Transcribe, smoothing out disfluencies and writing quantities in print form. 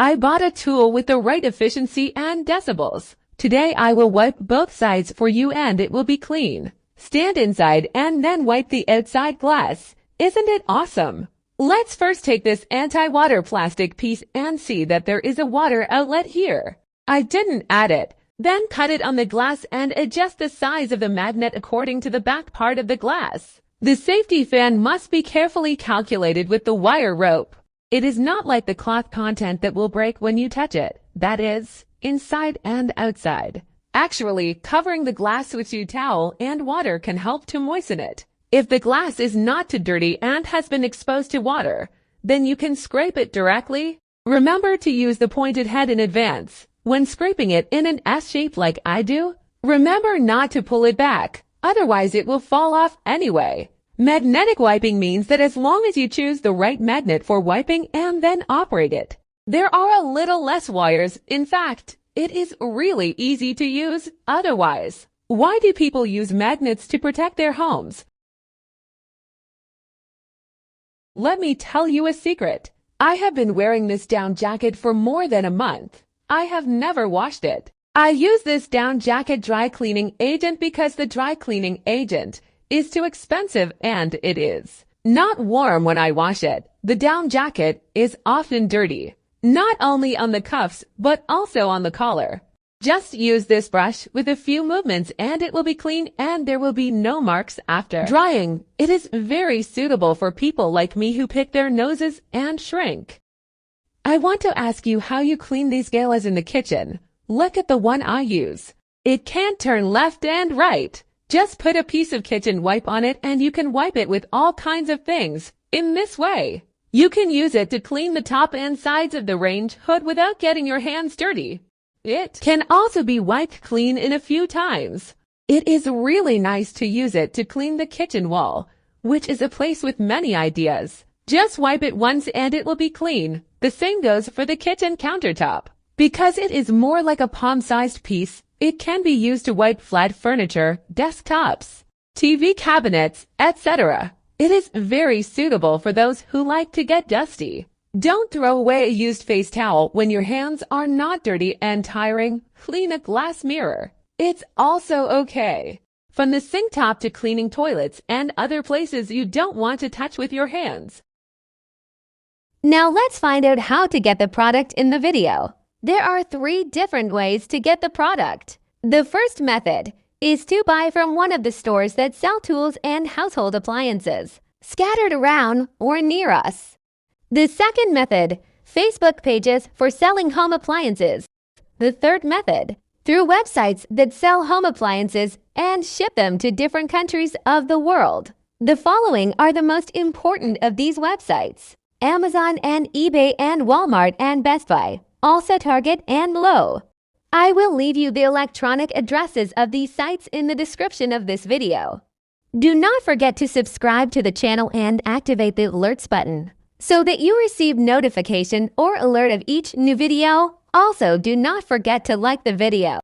I bought a tool with the right efficiency and decibels. Today I will wipe both sides for you and it will be clean. Stand inside and then wipe the outside glass. Isn't it awesome? Let's first take this anti-water plastic piece and see that there is a water outlet here. I didn't add it. Then cut it on the glass and adjust the size of the magnet according to the back part of the glass. The safety fan must be carefully calculated with the wire rope. It is not like the cloth content that will break when you touch it. That is, inside and outside. Actually, covering the glass with a towel and water can help to moisten it. If the glass is not too dirty and has been exposed to water, then you can scrape it directly. Remember to use the pointed head in advance. When scraping it in an S shape like I do, remember not to pull it back, otherwise it will fall off anyway. Magnetic wiping means that as long as you choose the right magnet for wiping and then operate it, there are a little less wires. In fact, it is really easy to use otherwise. Why do people use magnets to protect their homes? Let me tell you a secret. I have been wearing this down jacket for more than a month. I have never washed it. I use this down jacket dry cleaning agent because the dry cleaning agent is too expensive and it is not warm when I wash it. The down jacket is often dirty, not only on the cuffs but also on the collar. Just use this brush with a few movements and it will be clean and there will be no marks after drying. It is very suitable for people like me who pick their noses and shrink. I want to ask you how you clean these galas in the kitchen. Look at the one I use. It can't turn left and right. Just put a piece of kitchen wipe on it and you can wipe it with all kinds of things. In this way, you can use it to clean the top and sides of the range hood without getting your hands dirty. It can also be wiped clean in a few times. It is really nice to use it to clean the kitchen wall, which is a place with many ideas. Just wipe it once and it will be clean. The same goes for the kitchen countertop. Because it is more like a palm-sized piece, it can be used to wipe flat furniture, desktops, TV cabinets, etc. It is very suitable for those who like to get dusty. Don't throw away a used face towel when your hands are not dirty and tiring. Clean a glass mirror. It's also okay. From the sink top to cleaning toilets and other places you don't want to touch with your hands. Now let's find out how to get the product in the video. There are 3 different ways to get the product. The first method is to buy from one of the stores that sell tools and household appliances, scattered around or near us. The second method, Facebook pages for selling home appliances. The third method, through websites that sell home appliances and ship them to different countries of the world. The following are the most important of these websites: Amazon and eBay and Walmart and Bestbuy, also Target and Lowe's. I will leave you the electronic addresses of these sites in the description of this video. Do not forget to subscribe to the channel and activate the alerts button so that you receive notification or alert of each new video. Also, do not forget to like the video.